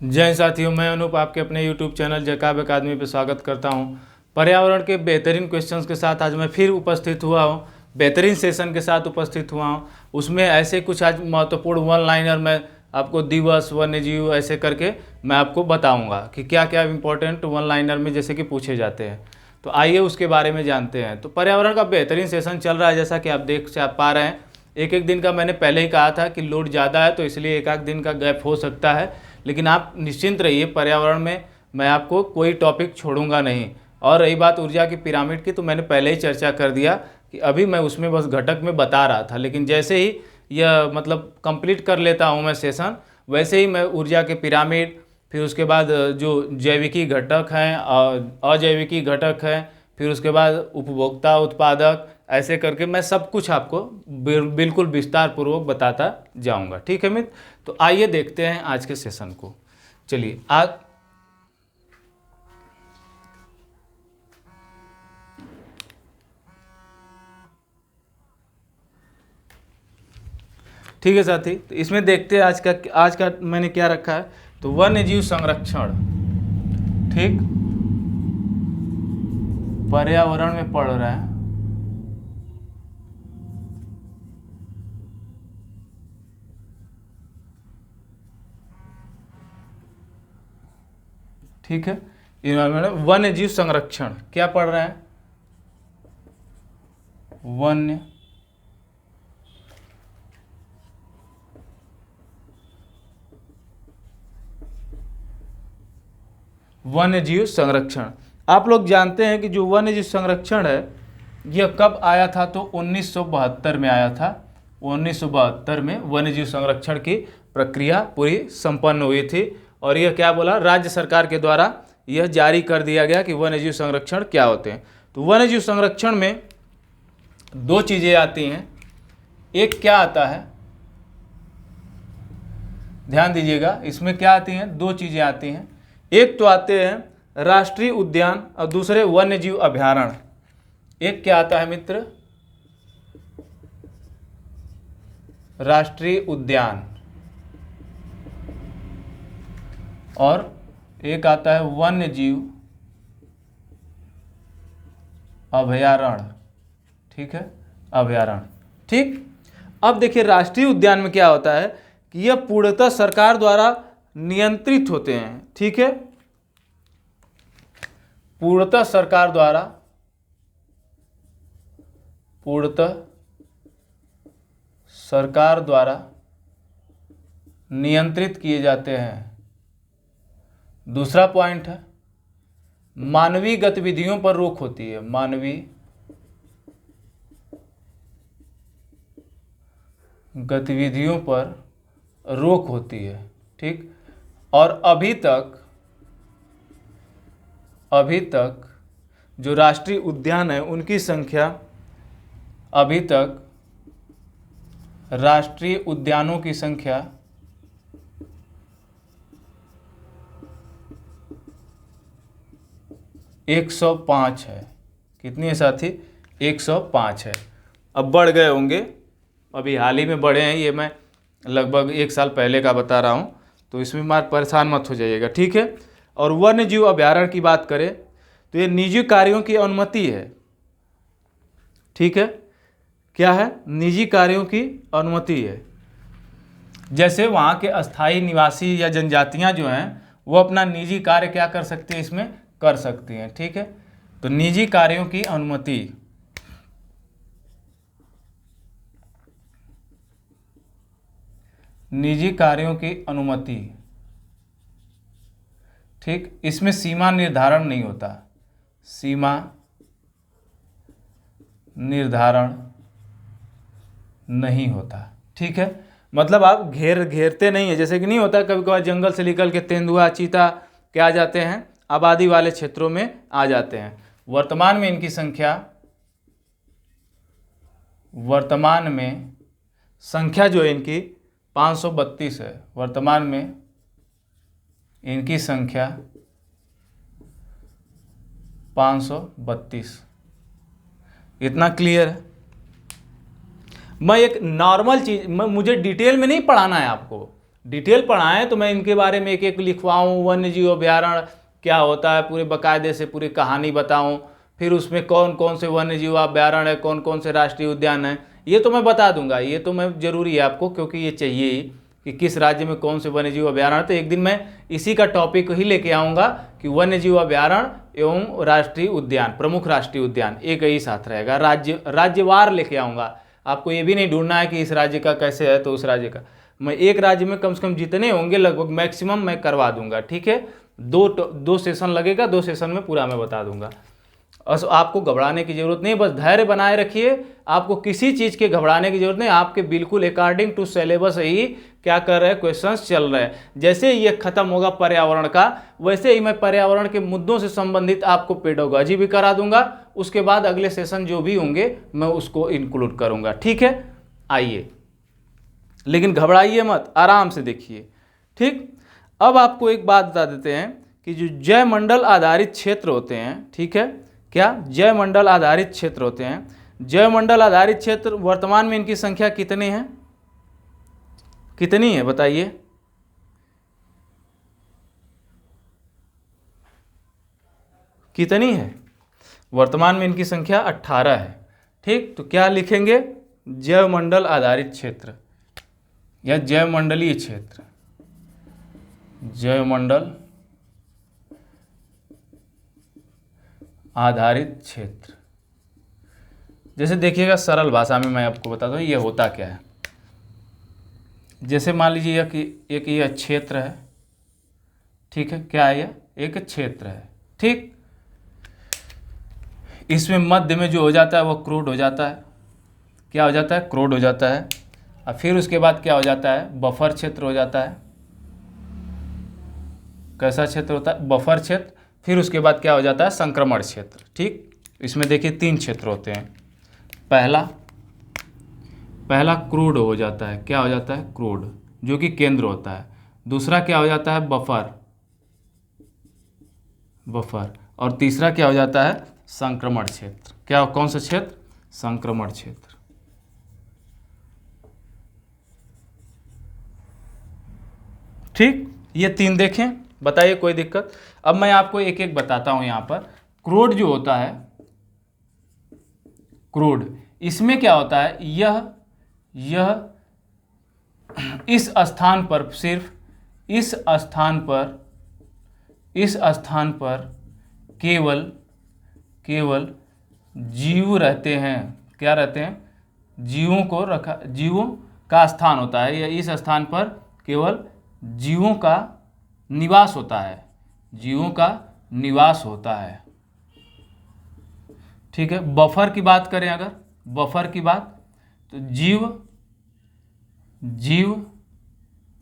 जय हिंद साथियों, मैं अनूप आपके अपने YouTube चैनल जैकब अकादमी पे स्वागत करता हूं। पर्यावरण के बेहतरीन क्वेश्चंस के साथ आज मैं फिर उपस्थित हुआ हूं, बेहतरीन सेशन के साथ उपस्थित हुआ हूं। उसमें ऐसे कुछ आज महत्वपूर्ण वन लाइनर मैं आपको दिवस, वन्यजीव ऐसे करके मैं आपको बताऊंगा कि क्या क्या इंपॉर्टेंट वन लाइनर में जैसे कि पूछे जाते हैं। तो आइए उसके बारे में जानते हैं। तो पर्यावरण का बेहतरीन सेशन चल रहा है, जैसा कि आप देख पा रहे हैं। एक एक दिन का मैंने पहले ही कहा था कि लोड ज़्यादा है तो इसलिए एक आध दिन का गैप हो सकता है, लेकिन आप निश्चिंत रहिए, पर्यावरण में मैं आपको कोई टॉपिक छोड़ूंगा नहीं। और रही बात ऊर्जा की पिरामिड की, तो मैंने पहले ही चर्चा कर दिया कि अभी मैं उसमें बस घटक में बता रहा था, लेकिन जैसे ही यह मतलब कंप्लीट कर लेता हूँ मैं सेशन, वैसे ही मैं ऊर्जा के पिरामिड, फिर उसके बाद जो जैविकी घटक हैं और अजैविकी घटक हैं, फिर उसके बाद उपभोक्ता उत्पादक, ऐसे करके मैं सब कुछ आपको बिल्कुल विस्तार पूर्वक बताता जाऊंगा। ठीक है मित्र, तो आइए देखते हैं आज के सेशन को। चलिए आज ठीक है साथी, तो इसमें देखते हैं आज का मैंने क्या रखा है। तो वन्यजीव संरक्षण, ठीक, पर्यावरण में पढ़ रहा है। ठीक है, इन्वायरमेंट वन्यजीव संरक्षण क्या पढ़ रहे हैं? वन्यजीव संरक्षण। आप लोग जानते हैं कि जो वन्यजीव संरक्षण है यह कब आया था? तो 1972 में आया था। 1972 में वन्यजीव संरक्षण की प्रक्रिया पूरी संपन्न हुई थी, और यह क्या बोला, राज्य सरकार के द्वारा यह जारी कर दिया गया कि वन्यजीव संरक्षण क्या होते हैं। तो वन्यजीव संरक्षण में दो चीज़ें आती हैं। एक क्या आता है, ध्यान दीजिएगा, इसमें क्या आती हैं? दो चीज़ें आती हैं। एक तो आते हैं राष्ट्रीय उद्यान और दूसरे वन्यजीव अभयारण्य। एक क्या आता है मित्र? राष्ट्रीय उद्यान, और एक आता है वन्यजीव अभयारण्य। ठीक है, अभयारण्य। ठीक, अब देखिए राष्ट्रीय उद्यान में क्या होता है कि यह पूर्णतः सरकार द्वारा नियंत्रित होते हैं। ठीक है, पूर्णतः सरकार द्वारा नियंत्रित किए जाते हैं। दूसरा पॉइंट है मानवीय गतिविधियों पर रोक होती है। मानवीय गतिविधियों पर रोक होती है। ठीक, और अभी तक जो राष्ट्रीय उद्यान है उनकी संख्या, अभी तक राष्ट्रीय उद्यानों की संख्या 105 है। कितनी है साथी? 105 है। अब बढ़ गए होंगे, अभी हाल ही में बढ़े हैं, ये मैं लगभग 1 साल पहले का बता रहा हूँ, तो इसमें मार परेशान मत हो जाइएगा। ठीक है, और वन्यजीव अभयारण्य की बात करें तो ये निजी कार्यों की अनुमति है। ठीक है, क्या है? निजी कार्यों की अनुमति है। जैसे वहाँ के अस्थायी निवासी या जनजातियाँ जो हैं वो अपना निजी कार्य क्या कर सकती हैं, इसमें कर सकती हैं। ठीक है, तो निजी कार्यों की अनुमति, निजी कार्यों की अनुमति। ठीक, इसमें सीमा निर्धारण नहीं होता, सीमा निर्धारण नहीं होता। ठीक है, मतलब आप घेरते नहीं है, जैसे कि नहीं होता कभी कभार जंगल से निकल के तेंदुआ, चीता क्या आ जाते हैं, आबादी वाले क्षेत्रों में आ जाते हैं। वर्तमान में इनकी संख्या जो है इनकी 532 है। वर्तमान में इनकी संख्या 532। इतना क्लियर है? मैं एक नॉर्मल चीज़, मुझे डिटेल में नहीं पढ़ाना है आपको, डिटेल पढ़ाएं तो मैं इनके बारे में एक एक लिखवाऊँ, वन्य जीव अभ्यारण्य क्या होता है पूरे बाकायदे से पूरी कहानी बताऊँ, फिर उसमें कौन कौन से वन्य जीव अभ्यारण्य है, कौन कौन से राष्ट्रीय उद्यान है, ये तो मैं बता दूंगा। ये तो मैं जरूरी है आपको, क्योंकि ये चाहिए ही कि किस राज्य में कौन से वन्य जीव अभ्यारण्य। तो एक दिन मैं इसी का टॉपिक ही लेके आऊँगा कि वन्य जीव अभ्यारण्य एवं राष्ट्रीय उद्यान, प्रमुख राष्ट्रीय उद्यान एक ही साथ रहेगा, राज्यवार लेके आऊँगा। आपको ये भी नहीं ढूंढना है कि इस राज्य का कैसे है तो उस राज्य का, मैं एक राज्य में कम से कम जितने होंगे लगभग मैक्सिमम मैं करवा दूंगा। ठीक है, दो सेशन लगेगा, 2 सेशन में पूरा मैं बता दूंगा। बस आपको घबराने की जरूरत नहीं, बस धैर्य बनाए रखिए, आपको किसी चीज़ के घबराने की जरूरत नहीं। आपके बिल्कुल अकॉर्डिंग टू सिलेबस ही क्या कर रहे हैं, क्वेश्चंस चल रहे हैं। जैसे ये खत्म होगा पर्यावरण का, वैसे ही मैं पर्यावरण के मुद्दों से संबंधित आपको पेडागोजी भी करा दूंगा। उसके बाद अगले सेशन जो भी होंगे मैं उसको इंक्लूड करूंगा। ठीक है, आइए, लेकिन घबराइए मत, आराम से देखिए। ठीक, अब आपको एक बात बता देते हैं कि जो जैवमंडल आधारित क्षेत्र होते हैं, ठीक है, क्या जैवमंडल आधारित क्षेत्र होते हैं, जैवमंडल आधारित क्षेत्र वर्तमान में इनकी संख्या कितनी है, कितनी है बताइए? कितनी है? वर्तमान में इनकी संख्या 18 है। ठीक, तो क्या लिखेंगे? जैवमंडल आधारित क्षेत्र या जैवमंडलीय क्षेत्र, जैवमंडल आधारित क्षेत्र। जैसे देखिएगा, सरल भाषा में मैं आपको बता दूं ये होता क्या है। जैसे मान लीजिए कि एक यह क्षेत्र है, ठीक है, क्या है यह? एक क्षेत्र है। ठीक, इसमें मध्य में जो हो जाता है वो क्रूड हो जाता है। क्या हो जाता है? क्रूड हो जाता है। और फिर उसके बाद क्या हो जाता है? बफर क्षेत्र हो जाता है। कैसा क्षेत्र होता है? बफर क्षेत्र। फिर उसके बाद क्या हो जाता है? संक्रमण क्षेत्र। ठीक, इसमें देखिए 3 क्षेत्र होते हैं। पहला क्रूड हो जाता है। क्या हो जाता है? क्रूड, जो कि केंद्र होता है। दूसरा क्या हो जाता है? बफर। और तीसरा क्या हो जाता है? संक्रमण क्षेत्र। क्या, कौन सा क्षेत्र? संक्रमण क्षेत्र। ठीक, ये 3 देखें, बताइए कोई दिक्कत? अब मैं आपको एक एक बताता हूं। यहां पर क्रूड जो होता है, क्रूड, इसमें क्या होता है? यह इस स्थान पर, सिर्फ इस स्थान पर केवल जीव रहते हैं। क्या रहते हैं? जीवों का स्थान होता है, या इस स्थान पर केवल जीवों का निवास होता है, जीवों का निवास होता है। ठीक है, बफर की बात करें अगर, बफर की बात, तो जीव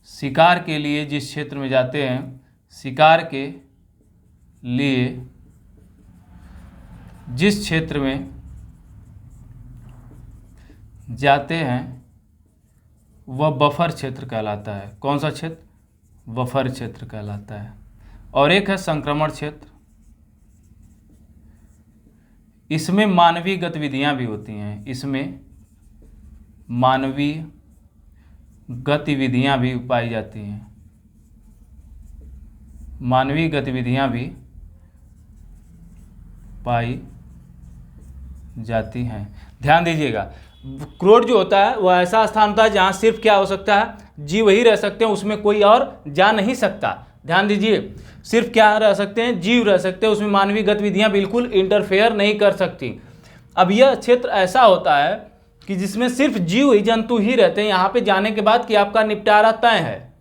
शिकार के लिए जिस क्षेत्र में जाते हैं, शिकार के लिए जिस क्षेत्र में जाते हैं वह बफर क्षेत्र कहलाता है। कौन सा क्षेत्र? बफर क्षेत्र कहलाता है। और एक है संक्रमण क्षेत्र। इसमें मानवीय गतिविधियां भी होती हैं, इसमें मानवीय गतिविधियां भी पाई जाती हैं, मानवीय गतिविधियां भी पाई जाती हैं। ध्यान दीजिएगा, क्रूड जो होता है वह ऐसा स्थान होता है जहां सिर्फ क्या हो सकता है? जीव ही रह सकते हैं, उसमें कोई और जा नहीं सकता। ध्यान दीजिए, सिर्फ क्या रह सकते हैं? जीव रह सकते हैं, उसमें मानवीय गतिविधियां बिल्कुल इंटरफेयर नहीं कर सकती। अब यह क्षेत्र ऐसा होता है कि जिसमें सिर्फ जीव ही, जंतु ही रहते हैं। यहाँ पे जाने के बाद कि आपका निपटारा तय है।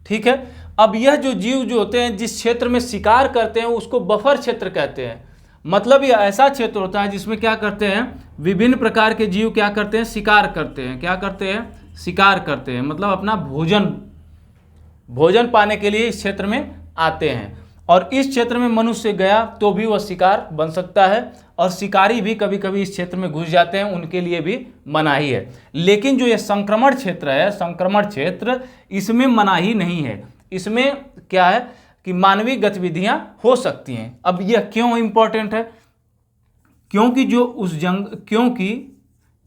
ठीक है, अब यह जो जीव जो होते हैं जिस क्षेत्र में शिकार करते हैं उसको बफर क्षेत्र कहते हैं। मतलब यह ऐसा क्षेत्र होता है जिसमें क्या करते हैं? विभिन्न प्रकार के जीव क्या करते हैं? शिकार करते हैं। क्या करते हैं? शिकार करते हैं, मतलब अपना भोजन पाने के लिए इस क्षेत्र में आते हैं। और इस क्षेत्र में मनुष्य गया तो भी वह शिकार बन सकता है, और शिकारी भी कभी कभी इस क्षेत्र में घुस जाते हैं, उनके लिए भी मनाही है। लेकिन जो ये संक्रमण क्षेत्र है, संक्रमण क्षेत्र, इसमें मनाही नहीं है। इसमें क्या है कि मानवीय गतिविधियां हो सकती हैं। अब यह क्यों इंपॉर्टेंट है? क्योंकि जो उस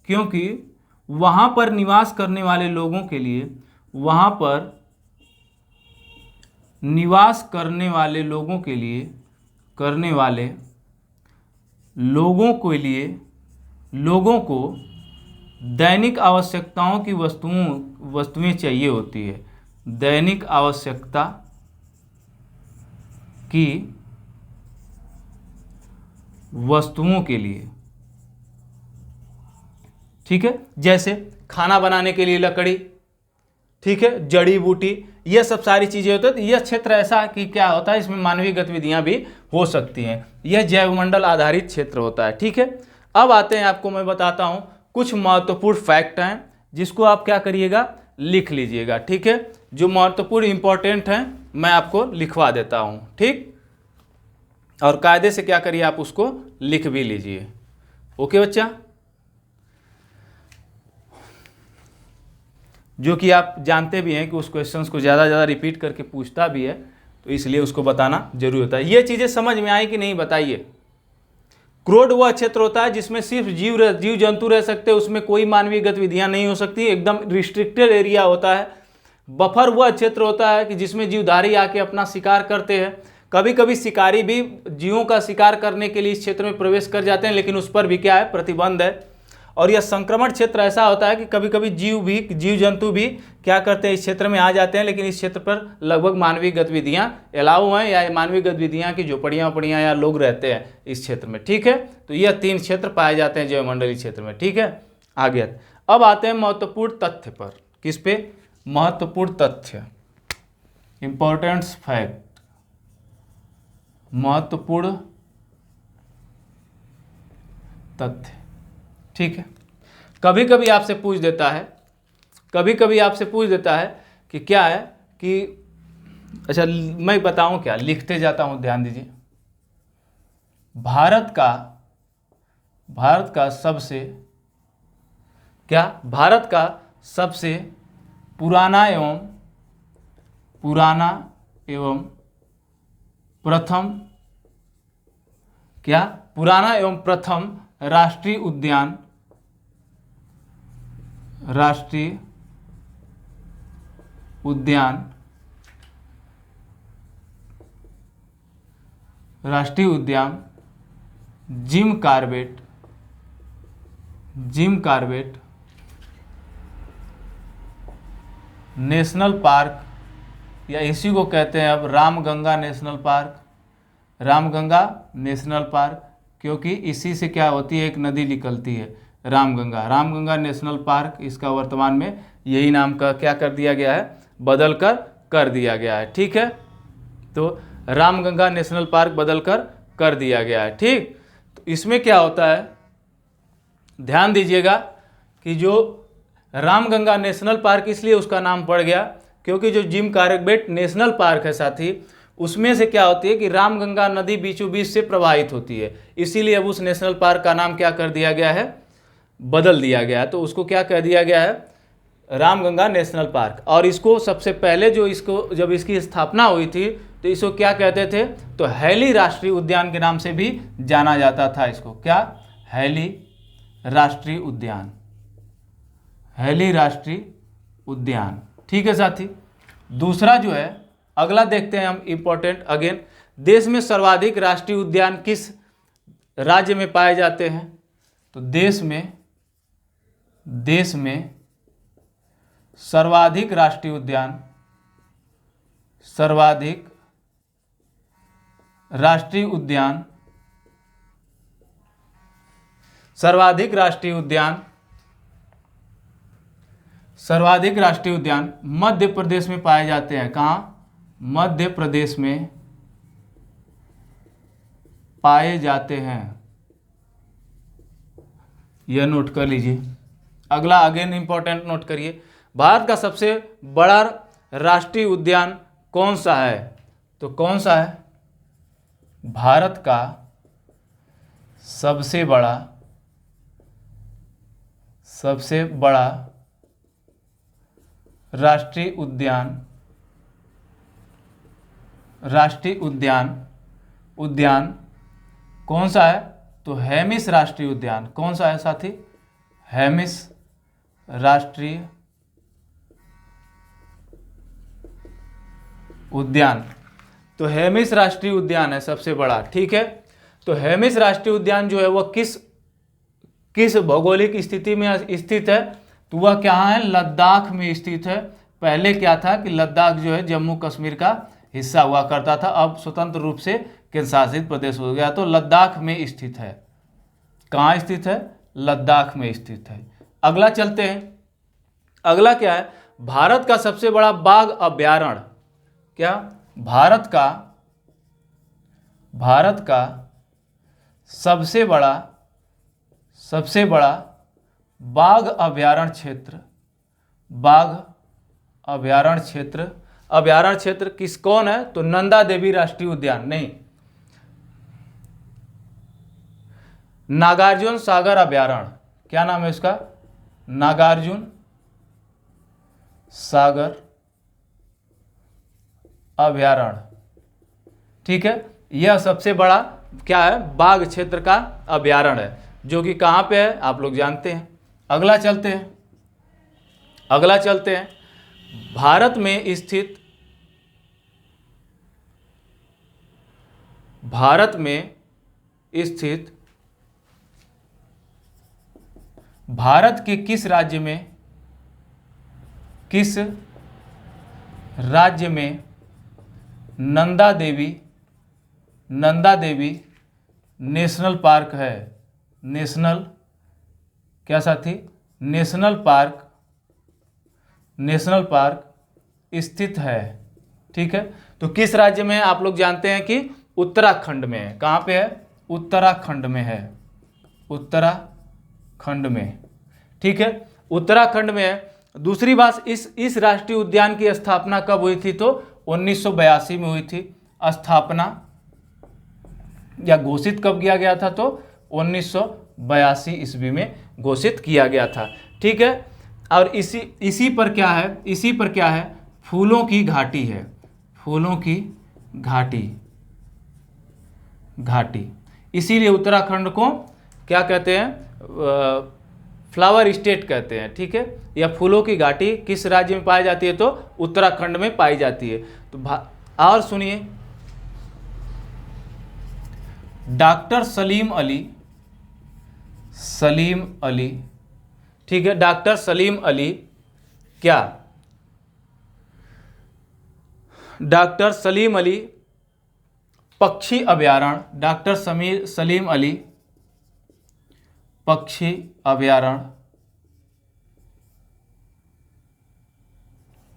क्योंकि वहां पर निवास करने वाले लोगों के लिए, वहां पर निवास करने वाले लोगों के लिए लोगों को दैनिक आवश्यकताओं की वस्तुएं चाहिए होती है। दैनिक आवश्यकता की वस्तुओं के लिए, ठीक है, जैसे खाना बनाने के लिए लकड़ी, ठीक है, जड़ी बूटी, ये सब सारी चीजें होती है। तो यह क्षेत्र ऐसा कि क्या होता है, इसमें मानवीय गतिविधियां भी हो सकती हैं। यह जैवमंडल आधारित क्षेत्र होता है, ठीक है। अब आते हैं, आपको मैं बताता हूं कुछ महत्वपूर्ण फैक्ट हैं जिसको आप क्या करिएगा, लिख लीजिएगा, ठीक है। जो महत्वपूर्ण इंपॉर्टेंट हैं मैं आपको लिखवा देता हूं, ठीक। और कायदे से क्या करिए, आप उसको लिख भी लीजिए। ओके बच्चा, जो कि आप जानते भी हैं कि उस क्वेश्चंस को ज़्यादा रिपीट करके पूछता भी है, तो इसलिए उसको बताना जरूरी होता है। ये चीज़ें समझ में आई कि नहीं बताइए। क्रोड वह क्षेत्र होता है जिसमें सिर्फ जीव जंतु रह सकते हैं, उसमें कोई मानवीय गतिविधियां नहीं हो सकती, एकदम रिस्ट्रिक्टेड एरिया होता है। बफर वह क्षेत्र होता है कि जिसमें जीवधारी आके अपना शिकार करते हैं। कभी कभी शिकारी भी जीवों का शिकार करने के लिए इस क्षेत्र में प्रवेश कर जाते हैं, लेकिन उस पर भी क्या है, प्रतिबंध है। और यह संक्रमण क्षेत्र ऐसा होता है कि कभी कभी जीव जंतु भी क्या करते हैं, इस क्षेत्र में आ जाते हैं, लेकिन इस क्षेत्र पर लगभग मानवीय गतिविधियां अलाउ हैं, या मानवीय गतिविधियां की झोपड़ियां या लोग रहते हैं इस क्षेत्र में, ठीक है। तो यह 3 क्षेत्र पाए जाते हैं जैवमंडलीय क्षेत्र में, ठीक है। आगे अब आते हैं महत्वपूर्ण तथ्य पर। किस पे, महत्वपूर्ण तथ्य, इंपॉर्टेंट फैक्ट, महत्वपूर्ण तथ्य, ठीक है। कभी कभी आपसे पूछ देता है कि क्या है कि, अच्छा मैं बताऊं क्या, लिखते जाता हूं, ध्यान दीजिए। भारत का सबसे पुराना एवं प्रथम राष्ट्रीय उद्यान जिम कॉर्बेट नेशनल पार्क, या इसी को कहते हैं अब रामगंगा नेशनल पार्क, क्योंकि इसी से क्या होती है, एक नदी निकलती है रामगंगा नेशनल पार्क। इसका वर्तमान में यही नाम का क्या कर दिया गया है, बदल कर दिया गया है, ठीक है। तो रामगंगा नेशनल पार्क बदल कर दिया गया है, ठीक। तो इसमें क्या होता है, ध्यान दीजिएगा कि जो रामगंगा नेशनल पार्क इसलिए उसका नाम पड़ गया क्योंकि जो जिम कॉर्बेट नेशनल पार्क है साथी, उसमें से क्या होती है कि रामगंगा नदी बीचों बीच से प्रवाहित होती है, इसीलिए अब उस नेशनल पार्क का नाम क्या कर दिया गया है, बदल दिया गया है। तो उसको क्या कह दिया गया है, रामगंगा नेशनल पार्क। और इसको सबसे पहले जब इसकी स्थापना हुई थी तो इसको क्या कहते थे, तो हैली राष्ट्रीय उद्यान के नाम से भी जाना जाता था। इसको क्या, हैली राष्ट्रीय उद्यान, ठीक है साथी। दूसरा जो है, अगला देखते हैं हम, इंपॉर्टेंट अगेन, देश में सर्वाधिक राष्ट्रीय उद्यान किस राज्य में पाए जाते हैं, तो देश में सर्वाधिक राष्ट्रीय उद्यान मध्य प्रदेश में पाए जाते हैं। कहाँ, मध्य प्रदेश में पाए जाते हैं, यह नोट कर लीजिए। अगला अगेन इंपॉर्टेंट नोट करिए, भारत का सबसे बड़ा राष्ट्रीय उद्यान कौन सा है, तो कौन सा है, भारत का सबसे बड़ा राष्ट्रीय उद्यान कौन सा है, तो हेमिस राष्ट्रीय उद्यान। कौन सा है साथी, हेमिस राष्ट्रीय उद्यान, तो हेमिस राष्ट्रीय उद्यान है सबसे बड़ा, ठीक है। तो हेमिस राष्ट्रीय उद्यान जो है वह किस भौगोलिक स्थिति में स्थित है, तो वह कहाँ है, लद्दाख में स्थित है। पहले क्या था कि लद्दाख जो है जम्मू कश्मीर का हिस्सा हुआ करता था, अब स्वतंत्र रूप से केंद्र शासित प्रदेश हो गया, तो लद्दाख में स्थित है। कहाँ स्थित है, लद्दाख में स्थित है। अगला चलते हैं, अगला क्या है, भारत का सबसे बड़ा बाघ अभयारण्य, क्या, भारत का सबसे बड़ा बाघ अभयारण्य क्षेत्र कौन है, तो नंदा देवी राष्ट्रीय उद्यान, नहीं, नागार्जुन सागर अभयारण्य, क्या नाम है इसका, नागार्जुन सागर अभयारण्य, ठीक है। यह सबसे बड़ा क्या है, बाघ क्षेत्र का अभयारण्य है, जो कि कहाँ पे है आप लोग जानते हैं। अगला चलते हैं, भारत में स्थित भारत के किस राज्य में नंदा देवी नेशनल पार्क है, नेशनल पार्क स्थित है, ठीक है। तो किस राज्य में है आप लोग जानते हैं कि उत्तराखंड में है। कहाँ पे है, उत्तराखंड में, ठीक है, उत्तराखंड में है। दूसरी बात, इस राष्ट्रीय उद्यान की स्थापना कब हुई थी, तो 1982 में हुई थी स्थापना, या घोषित कब किया गया था, तो 1982 ईस्वी में घोषित किया गया था, ठीक है। और इसी पर क्या है, फूलों की घाटी है, फूलों की घाटी, इसीलिए उत्तराखंड को क्या कहते हैं, फ्लावर स्टेट कहते हैं, ठीक है। या फूलों की घाटी किस राज्य में पाई जाती है, तो उत्तराखंड में पाई जाती है। तो और सुनिए, डॉक्टर सलीम अली, ठीक है, डॉक्टर सलीम अली, क्या, डॉक्टर सलीम अली पक्षी अभयारण्य, डॉक्टर सलीम अली पक्षी अभयारण्य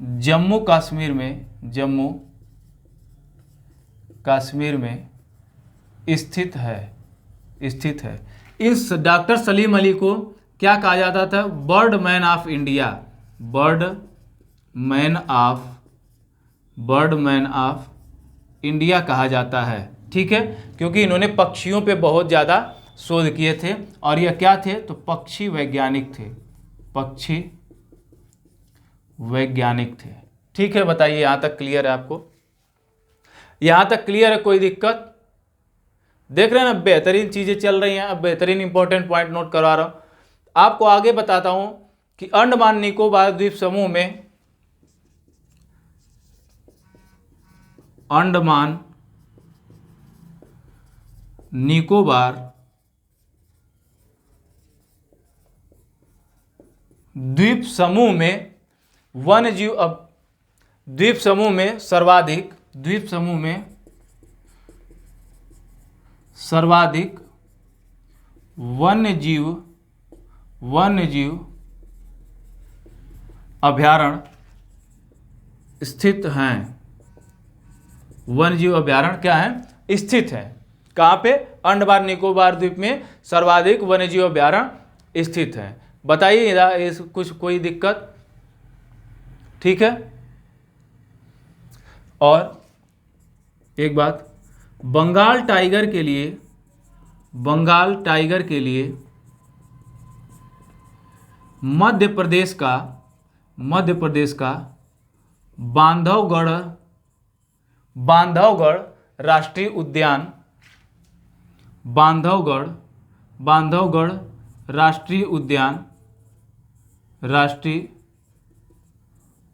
जम्मू कश्मीर में स्थित है। इस डॉक्टर सलीम अली को क्या कहा जाता था, बर्ड मैन ऑफ इंडिया कहा जाता है, ठीक है, क्योंकि इन्होंने पक्षियों पे बहुत ज़्यादा शोध किए थे, और यह क्या थे, तो पक्षी वैज्ञानिक थे, ठीक है। बताइए, यहाँ तक क्लियर है आपको, यहाँ तक क्लियर है, कोई दिक्कत, देख रहे हैं ना, बेहतरीन चीज़ें चल रही हैं। अब बेहतरीन इंपॉर्टेंट पॉइंट नोट करवा रहा हूँ आपको। आगे बताता हूँ कि अंडमान निकोबार द्वीप समूह में अंडमान निकोबार द्वीप समूह में वन्यजीव, अब द्वीप समूह में सर्वाधिक वन्यजीव अभयारण्य स्थित हैं। वन्यजीव अभयारण्य क्या है, स्थित है, कहाँ पे, अंडमान निकोबार द्वीप में सर्वाधिक वन्यजीव अभयारण्य स्थित हैं। बताइए कुछ कोई दिक्कत, ठीक है। और एक बात, बंगाल टाइगर के लिए मध्य प्रदेश का बांधवगढ़ राष्ट्रीय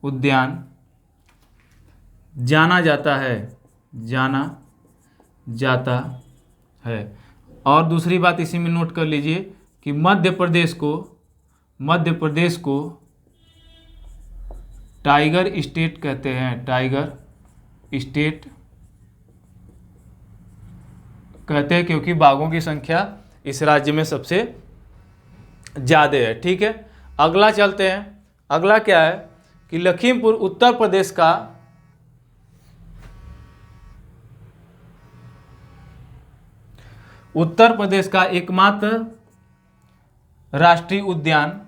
उद्यान जाना जाता है, जाना जाता है। और दूसरी बात इसी में नोट कर लीजिए कि मध्य प्रदेश को टाइगर स्टेट कहते हैं, टाइगर स्टेट कहते हैं क्योंकि बाघों की संख्या इस राज्य में सबसे ज़्यादा है। ठीक है, अगला चलते हैं। अगला क्या है कि लखीमपुर उत्तर प्रदेश का एकमात्र राष्ट्रीय उद्यान,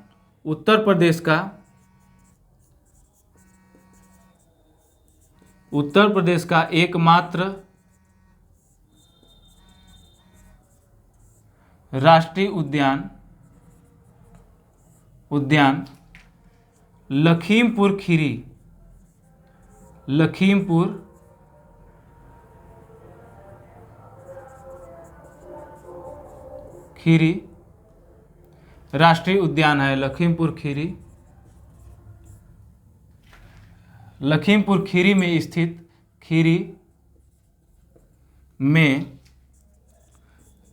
उत्तर प्रदेश का एकमात्र राष्ट्रीय उद्यान लखीमपुर खीरी राष्ट्रीय उद्यान है। लखीमपुर खीरी में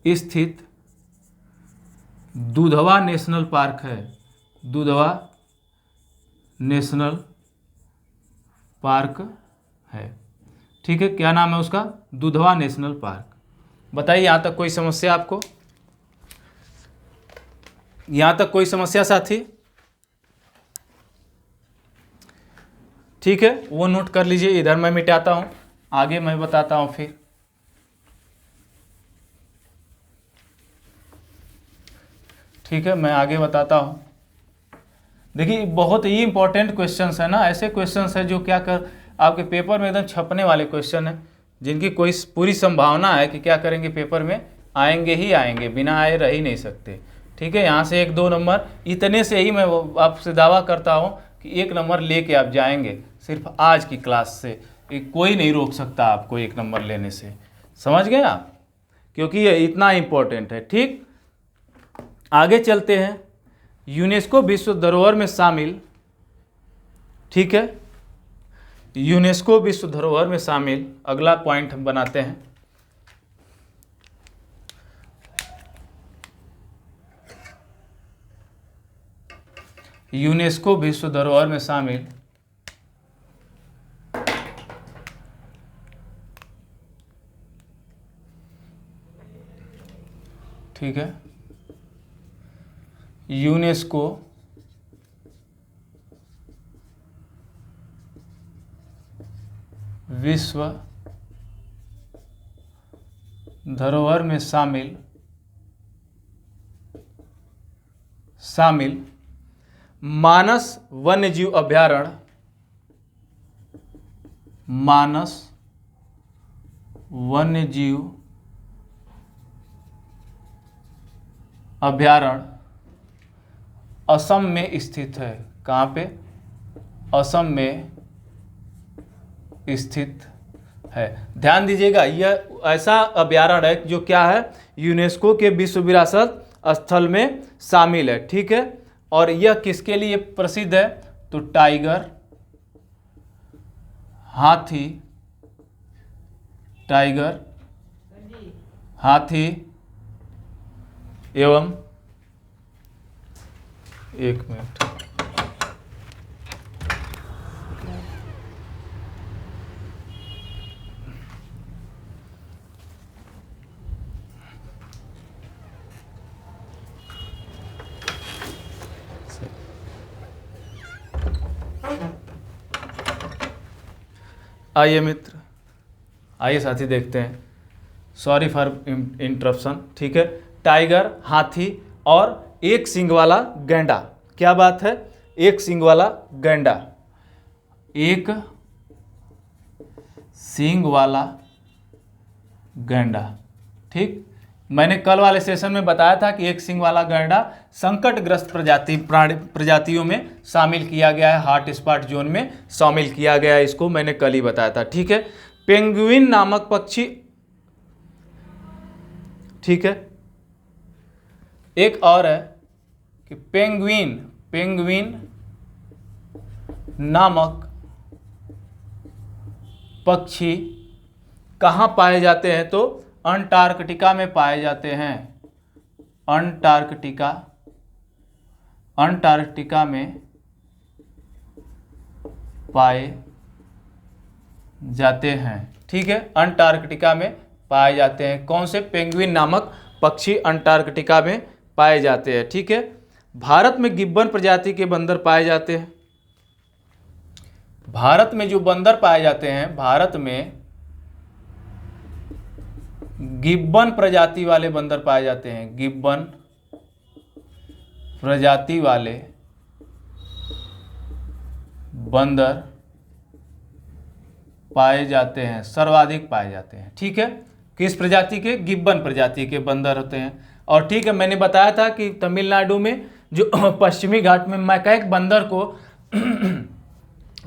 स्थित दुधवा नेशनल पार्क है, दुधवा नेशनल पार्क है। ठीक है, क्या नाम है उसका? Dudhwa national park. बताइए यहाँ तक कोई समस्या आपको? यहाँ तक कोई समस्या साथी? ठीक है, वो नोट कर लीजिए, इधर मैं मिटाता हूँ, आगे मैं बताता हूँ फिर। ठीक है, मैं आगे बताता हूँ। देखिए बहुत ही इंपॉर्टेंट क्वेश्चंस है ना, ऐसे क्वेश्चंस है जो क्या कर आपके पेपर में एकदम छपने वाले क्वेश्चन है, जिनकी कोई पूरी संभावना है कि क्या करेंगे, पेपर में आएंगे ही आएंगे, बिना आए रह ही नहीं सकते। ठीक है, यहाँ से 1-2 नंबर, इतने से ही मैं आपसे दावा करता हूँ कि 1 नंबर लेके आप जाएंगे सिर्फ आज की क्लास से। कोई नहीं रोक सकता आपको 1 नंबर लेने से, समझ गए आप? क्योंकि ये इतना इम्पोर्टेंट है। ठीक, आगे चलते हैं। यूनेस्को विश्व धरोहर में शामिल, ठीक है, यूनेस्को विश्व धरोहर में शामिल अगला पॉइंट हम बनाते हैं। यूनेस्को विश्व धरोहर में शामिल ठीक है, यूनेस्को विश्व धरोहर में शामिल मानस वन्यजीव अभयारण्य, मानस वन्यजीव अभयारण्य असम में स्थित है। कहाँ पे? असम में स्थित है। ध्यान दीजिएगा, यह ऐसा अभयारण्य है जो क्या है, यूनेस्को के विश्व विरासत स्थल में शामिल है। ठीक है, और यह किसके लिए प्रसिद्ध है? तो टाइगर, हाथी एवं, एक मिनट, आइए मित्र, आइए साथी देखते हैं। Sorry for interruption. ठीक है, टाइगर, हाथी और एक सींग वाला गैंडा। क्या बात है? एक सींग वाला गैंडा, एक सींग वाला गैंडा। ठीक, मैंने कल वाले सेशन में बताया था कि एक सींग वाला गैंडा संकटग्रस्त प्रजातियों में शामिल किया गया है, हॉट स्पॉट जोन में शामिल किया गया है, इसको मैंने कल ही बताया था। ठीक है, पेंगुइन नामक पक्षी, ठीक है, एक और है कि पेंगुइन नामक पक्षी कहाँ पाए जाते हैं? तो अंटार्कटिका में पाए जाते हैं। अंटार्कटिका में पाए जाते हैं। ठीक है, अंटार्कटिका में पाए जाते हैं। कौन से? पेंगुइन नामक पक्षी अंटार्कटिका में पाए जाते हैं। ठीक है, भारत में गिब्बन प्रजाति के बंदर पाए जाते हैं। भारत में जो बंदर पाए जाते हैं, भारत में गिब्बन प्रजाति वाले बंदर पाए जाते हैं। गिब्बन प्रजाति वाले बंदर पाए जाते हैं, सर्वाधिक पाए जाते हैं। ठीक है, किस प्रजाति के? गिब्बन प्रजाति के बंदर होते हैं। और ठीक है, मैंने बताया था कि तमिलनाडु में जो पश्चिमी घाट में मैकैक बंदर को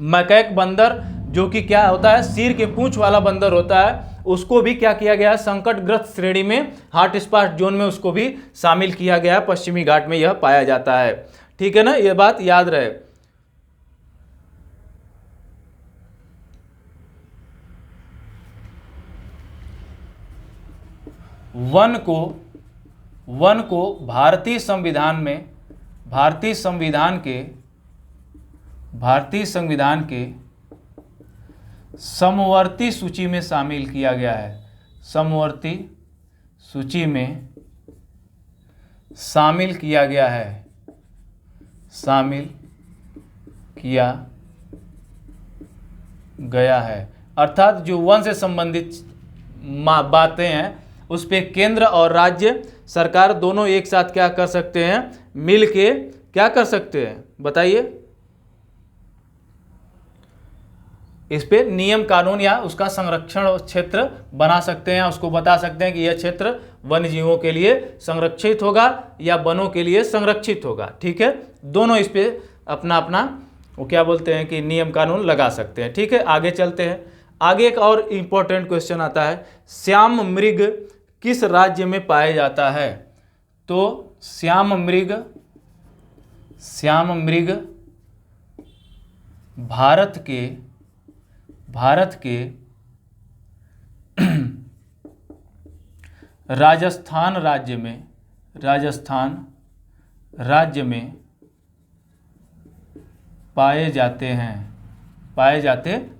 मैकैक बंदर जो कि क्या होता है, सिर के पूंछ वाला बंदर होता है, उसको भी क्या किया गया? संकटग्रस्त श्रेणी में, हॉटस्पॉट जोन में उसको भी शामिल किया गया। पश्चिमी घाट में यह पाया जाता है। ठीक है ना, यह बात याद रहे। वन को भारतीय संविधान के समवर्ती सूची में शामिल किया गया है। समवर्ती सूची में शामिल किया गया है। शामिल किया गया है, अर्थात जो वन से संबंधित बातें हैं उस पे केंद्र और राज्य सरकार दोनों एक साथ क्या कर सकते हैं? मिल के क्या कर सकते हैं? बताइए। इस पे नियम कानून या उसका संरक्षण क्षेत्र बना सकते हैं। उसको बता सकते हैं कि यह क्षेत्र वन्य जीवों के लिए संरक्षित होगा या वनों के लिए संरक्षित होगा। ठीक है, दोनों इस पे अपना अपना वो क्या बोलते हैं कि नियम कानून लगा सकते हैं। ठीक है, आगे चलते हैं। आगे एक और इम्पोर्टेंट क्वेश्चन आता है, श्याम मृग किस राज्य में पाया जाता है? तो श्याम मृग भारत के राजस्थान राज्य में पाए जाते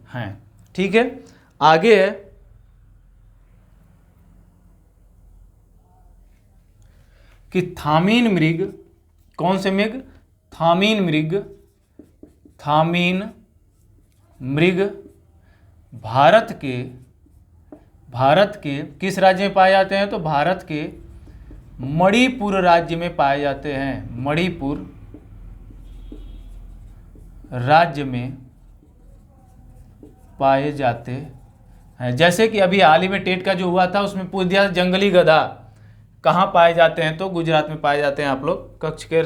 हैं। ठीक है, आगे है कि थामीन मृग, कौन से मृग? थामीन मृग भारत के किस राज्य में पाए जाते हैं? तो भारत के मणिपुर राज्य में पाए जाते हैं। मणिपुर राज्य में पाए जाते हैं। जैसे कि अभी हाल ही में टेट का जो हुआ था उसमें पूछ दिया जंगली गधा कहाँ पाए जाते हैं? तो गुजरात में पाए जाते हैं। आप लोग कच्छ के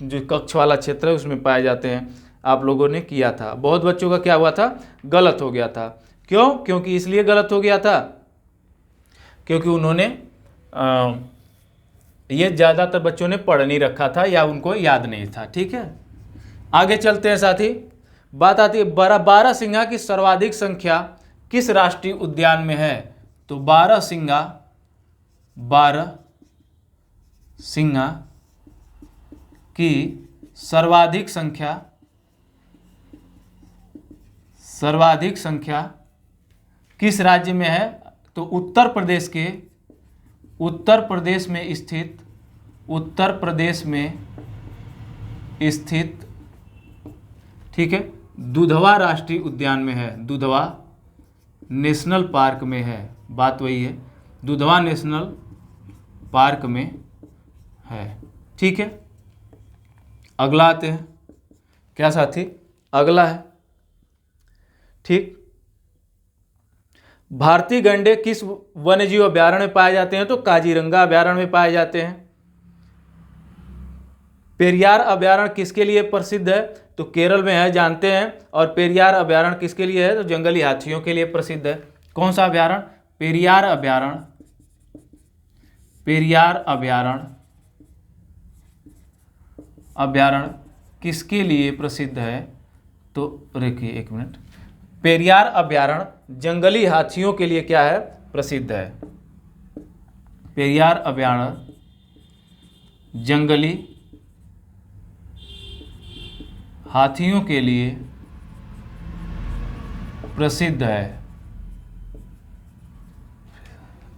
जो कच्छ वाला क्षेत्र है उसमें पाए जाते हैं। आप लोगों ने किया था। बहुत बच्चों का क्या हुआ था? गलत हो गया था। क्यों? क्योंकि इसलिए गलत हो गया था क्योंकि उन्होंने ये ज़्यादातर बच्चों ने पढ़ नहीं रखा था या उनको याद नहीं था। ठीक है, आगे चलते हैं साथी। बात आती है बारहसिंगा की सर्वाधिक संख्या किस राष्ट्रीय उद्यान में है? तो बारहसिंगा की सर्वाधिक संख्या किस राज्य में है? तो उत्तर प्रदेश में स्थित ठीक है, दुधवा राष्ट्रीय उद्यान में है। दुधवा नेशनल पार्क में है। बात वही है, दुधवा नेशनल पार्क में है। ठीक है, अगला आते हैं। क्या साथी? अगला है ठीक, भारतीय गैंडे किस वन्यजीव अभयारण्य में पाए जाते हैं? तो काजीरंगा अभयारण्य में पाए जाते हैं। पेरियार अभयारण्य किसके लिए प्रसिद्ध है? तो केरल में है, जानते हैं। और पेरियार अभयारण्य किसके लिए है? तो जंगली हाथियों के लिए प्रसिद्ध है। कौन सा अभयारण्य? पेरियार अभयारण्य किसके लिए प्रसिद्ध है? तो देखिए एक मिनट, पेरियार अभयारण्य जंगली हाथियों के लिए क्या है, प्रसिद्ध है। पेरियार अभयारण्य जंगली हाथियों के लिए प्रसिद्ध है।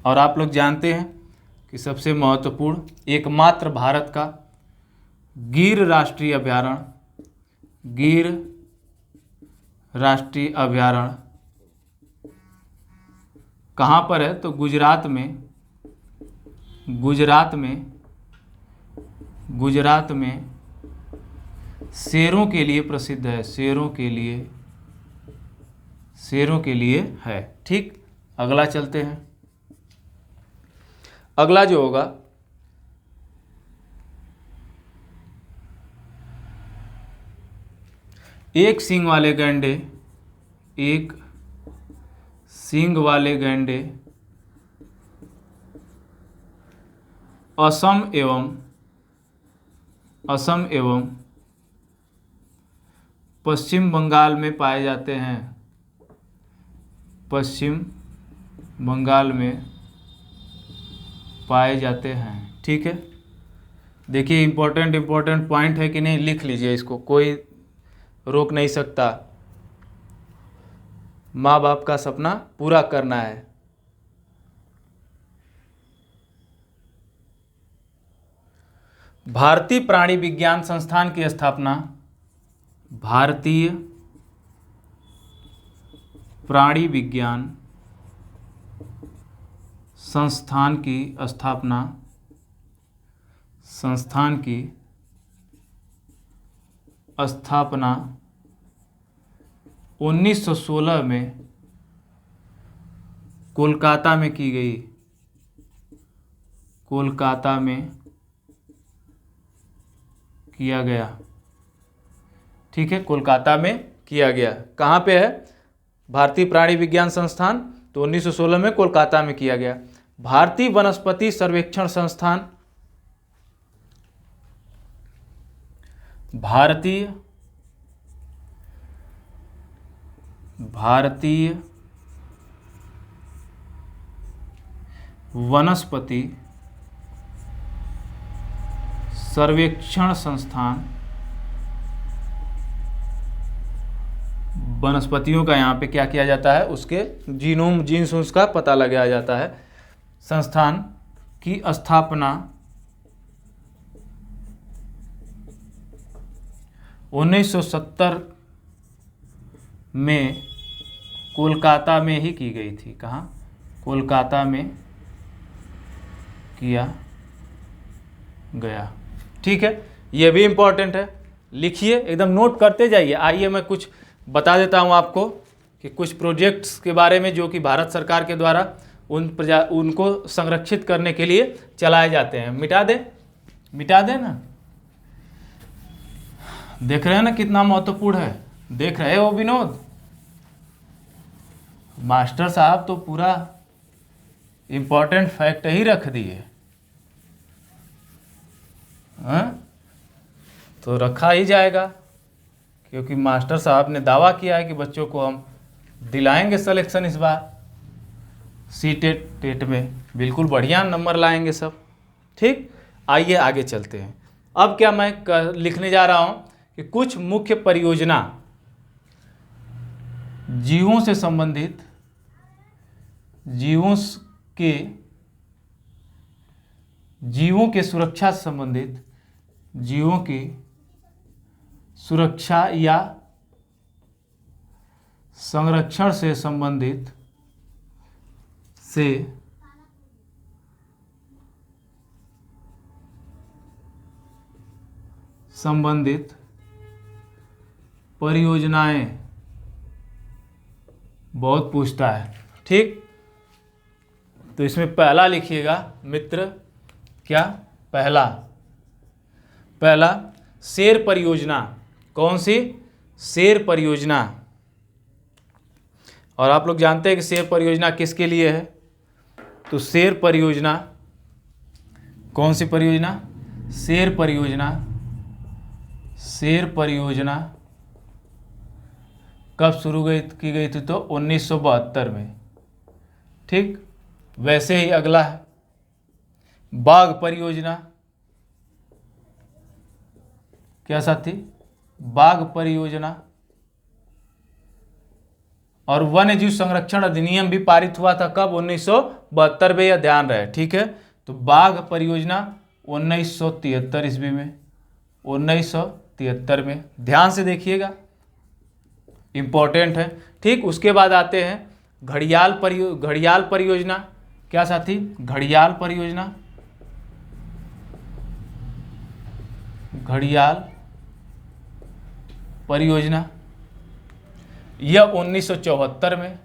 और आप लोग जानते हैं कि सबसे महत्वपूर्ण एकमात्र भारत का गिर राष्ट्रीय अभयारण्य, गिर राष्ट्रीय अभयारण्य कहाँ पर है, तो गुजरात में, गुजरात में शेरों के लिए प्रसिद्ध है, शेरों के लिए है। ठीक, अगला चलते हैं। अगला जो होगा एक सींग वाले गैंडे, एक सींग वाले गैंडे असम एवं पश्चिम बंगाल में पाए जाते हैं, पश्चिम बंगाल में पाए जाते हैं। ठीक है, देखिए इम्पोर्टेंट पॉइंट है कि नहीं, लिख लीजिए इसको, कोई रोक नहीं सकता। माँ बाप का सपना पूरा करना है। भारतीय प्राणी विज्ञान संस्थान की स्थापना, भारतीय प्राणी विज्ञान संस्थान की स्थापना, संस्थान की स्थापना 1916 में कोलकाता में की गई, कोलकाता में किया गया। ठीक है, कोलकाता में किया गया। कहाँ पे है भारतीय प्राणी विज्ञान संस्थान, तो 1916 में कोलकाता में किया गया। भारतीय वनस्पति सर्वेक्षण संस्थान, भारतीय वनस्पति सर्वेक्षण संस्थान, वनस्पतियों का यहाँ पे क्या किया जाता है, उसके जीन्स का पता लगाया जाता है। संस्थान की स्थापना 1970 में कोलकाता में ही की गई थी। कहाँ, कोलकाता में किया गया। ठीक है, ये भी इम्पोर्टेंट है, लिखिए, एकदम नोट करते जाइए। आइए मैं कुछ बता देता हूँ आपको कि कुछ प्रोजेक्ट्स के बारे में जो कि भारत सरकार के द्वारा उनको संरक्षित करने के लिए चलाए जाते हैं। मिटा दें ना, देख रहे हैं ना कितना महत्वपूर्ण है, देख रहे हो विनोद? मास्टर साहब तो पूरा इम्पोर्टेंट फैक्ट ही रख दिए। तो रखा ही जाएगा, क्योंकि मास्टर साहब ने दावा किया है कि बच्चों को हम दिलाएंगे सिलेक्शन इस बार टेट में, बिल्कुल बढ़िया नंबर लाएंगे सब। ठीक, आइए आगे चलते हैं। अब क्या मैं लिखने जा रहा हूँ कि कुछ मुख्य परियोजना जीवों से संबंधित, जीवों के सुरक्षा से संबंधित, जीवों की सुरक्षा या संरक्षण से संबंधित परियोजनाएं बहुत पूछता है। ठीक, तो इसमें पहला लिखिएगा मित्र, क्या पहला शेर परियोजना। कौन सी? शेर परियोजना। और आप लोग जानते हैं कि शेर परियोजना किसके लिए है? तो शेर परियोजना, कौन सी परियोजना? शेर परियोजना कब शुरू की गई थी? तो 1972 में। ठीक, वैसे ही अगला है बाघ परियोजना। क्या साथी? बाघ परियोजना। और वन्य जीव संरक्षण अधिनियम भी पारित हुआ था कब? 1972 में, यह ध्यान रहे। ठीक है, तो बाघ परियोजना 1973 ईस्वी में, 1973 में, ध्यान से देखिएगा, इंपॉर्टेंट है। ठीक, उसके बाद आते हैं घड़ियाल परियोजना। क्या साथी? घड़ियाल परियोजना। घड़ियाल परियोजना यह 1974 में।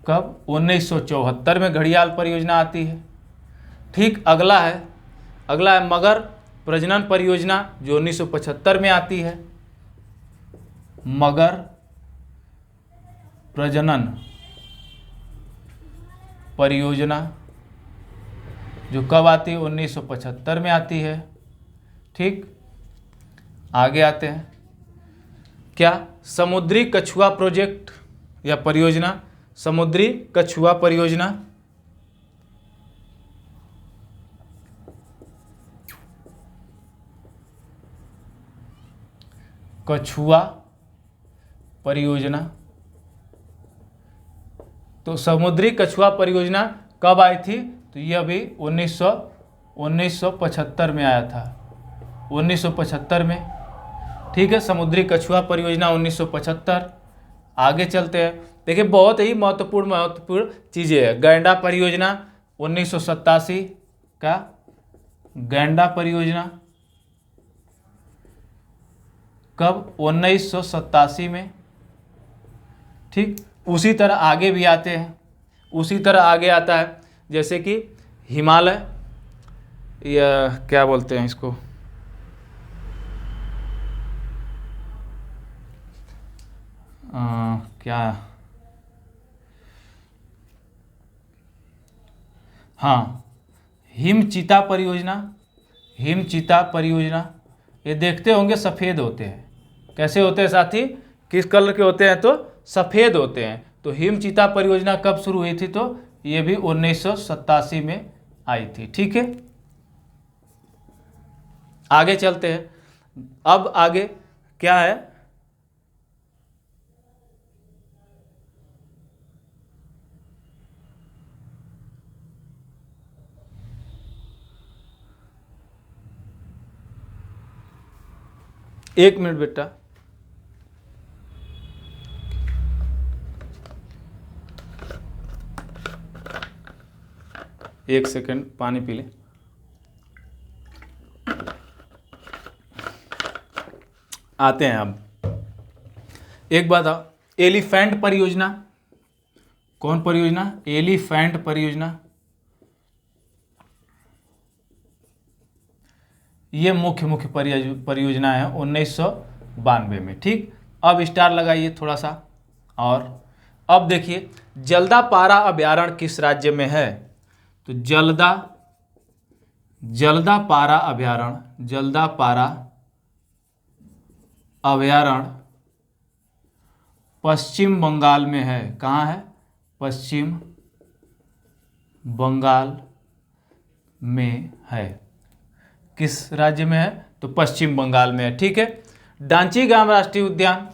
कब? 1974 में घड़ियाल परियोजना आती है। ठीक, अगला है मगर प्रजनन परियोजना जो 1975 में आती है। मगर प्रजनन परियोजना जो कब आती है? 1975 में आती है। ठीक, आगे आते हैं। क्या? समुद्री कछुआ प्रोजेक्ट या परियोजना, समुद्री कछुआ परियोजना। कछुआ परियोजना। तो समुद्री कछुआ परियोजना कब आई थी? तो यह भी 1975 में आया था, 1975 में। ठीक है, समुद्री कछुआ परियोजना 1975। आगे चलते हैं। देखिए, बहुत ही महत्वपूर्ण चीज़ें है। गैंडा परियोजना 1987 का, गैंडा परियोजना कब? 1987 में। ठीक, उसी तरह आगे भी आते हैं, उसी तरह आगे आता है जैसे कि हिमालय, या क्या बोलते हैं इसको, क्या, हाँ, हिमचीता परियोजना। हिमचीता परियोजना, ये देखते होंगे सफ़ेद होते हैं। कैसे होते हैं साथी? किस कलर के होते हैं? तो सफ़ेद होते हैं। तो हिमचीता परियोजना कब शुरू हुई थी? तो ये भी 1987 में आई थी। ठीक है, आगे चलते हैं। अब आगे क्या है? एक मिनट बेटा, एक सेकंड, पानी पी ले। आते हैं अब। एक बात आओ, एलिफेंट परियोजना। कौन परियोजना? एलिफेंट परियोजना। ये मुख्य परियोजना है 1992 में। ठीक, अब स्टार लगाइए थोड़ा सा। और अब देखिए, जल्दापारा अभयारण्य किस राज्य में है? तो जल्दापारा अभयारण्य पश्चिम बंगाल में है। कहाँ है? पश्चिम बंगाल में है। किस राज्य में है? तो पश्चिम बंगाल में है। ठीक है, दांचीग्राम राष्ट्रीय उद्यान,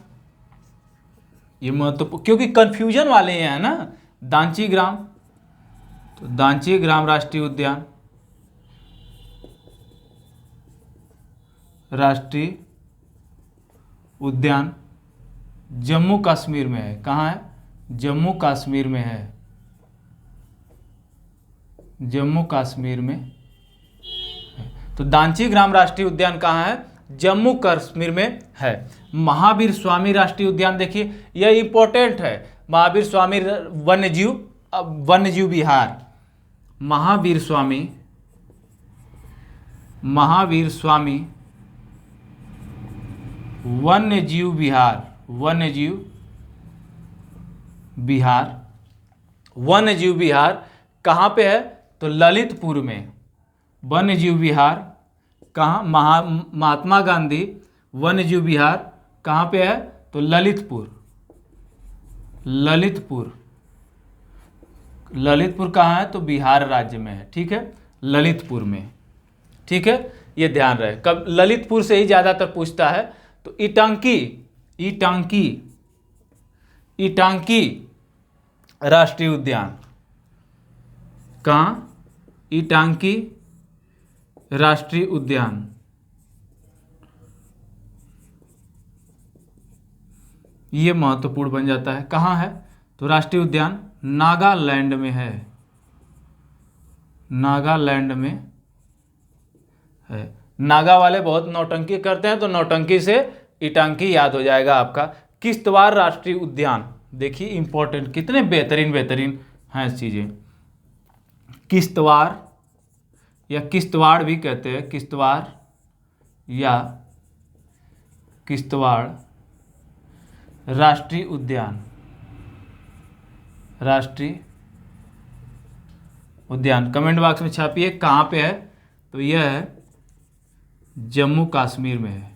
ये महत्वपूर्ण, क्योंकि कंफ्यूजन वाले हैं ना, दांचीग्राम। तो दांचीग्राम राष्ट्रीय उद्यान जम्मू कश्मीर में है। कहाँ है? जम्मू कश्मीर में है, जम्मू कश्मीर में। तो दांचीग्राम राष्ट्रीय उद्यान कहाँ है? जम्मू कश्मीर में है। महावीर स्वामी राष्ट्रीय उद्यान, देखिए यह इंपॉर्टेंट है। महावीर स्वामी वन्यजीव विहार, महावीर स्वामी वन्यजीव विहार कहाँ पे है? तो ललितपुर में। वन्यजीव विहार कहाँ? महात्मा गांधी वन्यजीव विहार कहाँ पे है? तो ललितपुर। ललितपुर, ललितपुर कहाँ है? तो बिहार राज्य में है। ठीक है, ललितपुर में। ठीक है, ये ध्यान रहे, कब ललितपुर से ही ज़्यादातर पूछता है। तो ईटांकी, ईटांकी, ईटांकी राष्ट्रीय उद्यान कहाँ? ईटांकी राष्ट्रीय उद्यान ये महत्वपूर्ण बन जाता है। कहाँ है? तो राष्ट्रीय उद्यान नागालैंड में है। नागालैंड में है। नागा वाले बहुत नौटंकी करते हैं, तो नौटंकी से ईटांकी याद हो जाएगा आपका। किश्तवाड़ राष्ट्रीय उद्यान, देखिए इंपॉर्टेंट, कितने बेहतरीन बेहतरीन हैं चीज़ें। किश्तवाड़ या किश्तवाड़ भी कहते हैं, किश्तवाड़ या किश्तवाड़ राष्ट्रीय उद्यान, राष्ट्रीय उद्यान कमेंट बॉक्स में छापिए कहाँ पे है। तो यह है जम्मू कश्मीर में है।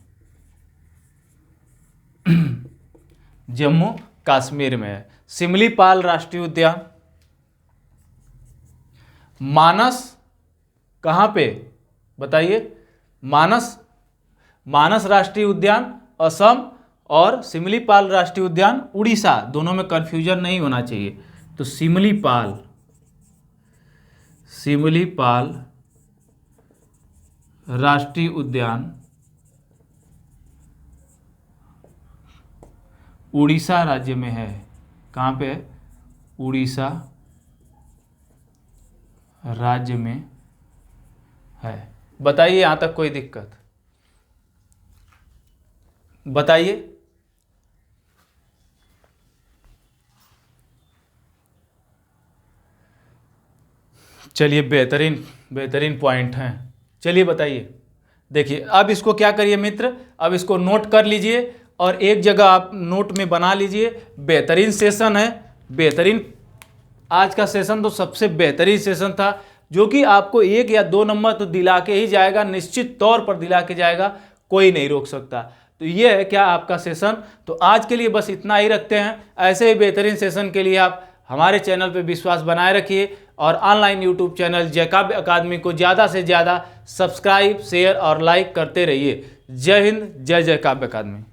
जम्मू कश्मीर में है। सिमलीपाल राष्ट्रीय उद्यान, मानस कहाँ पे बताइए? मानस, मानस राष्ट्रीय उद्यान असम और सिमलीपाल राष्ट्रीय उद्यान उड़ीसा, दोनों में कंफ्यूजन नहीं होना चाहिए। तो सिमलीपाल, सिमलीपाल राष्ट्रीय उद्यान उड़ीसा राज्य में है। कहाँ पे है? उड़ीसा राज्य में है। बताइए यहाँ तक कोई दिक्कत? बताइए। चलिए, बेहतरीन बेहतरीन पॉइंट हैं। चलिए बताइए। देखिए अब इसको क्या करिए मित्र, अब इसको नोट कर लीजिए और एक जगह आप नोट में बना लीजिए। बेहतरीन सेशन है, बेहतरीन। आज का सेशन तो सबसे बेहतरीन सेशन था, जो कि आपको 1 या 2 नंबर तो दिला के ही जाएगा, निश्चित तौर पर दिला के जाएगा, कोई नहीं रोक सकता। तो ये है क्या आपका सेशन। तो आज के लिए बस इतना ही रखते हैं। ऐसे ही बेहतरीन सेशन के लिए आप हमारे चैनल पे विश्वास बनाए रखिए और ऑनलाइन यूट्यूब चैनल जयकाव्य अकादमी को ज़्यादा से ज़्यादा सब्सक्राइब, शेयर और लाइक करते रहिए। जय हिंद, जय जयकाव्य अकादमी।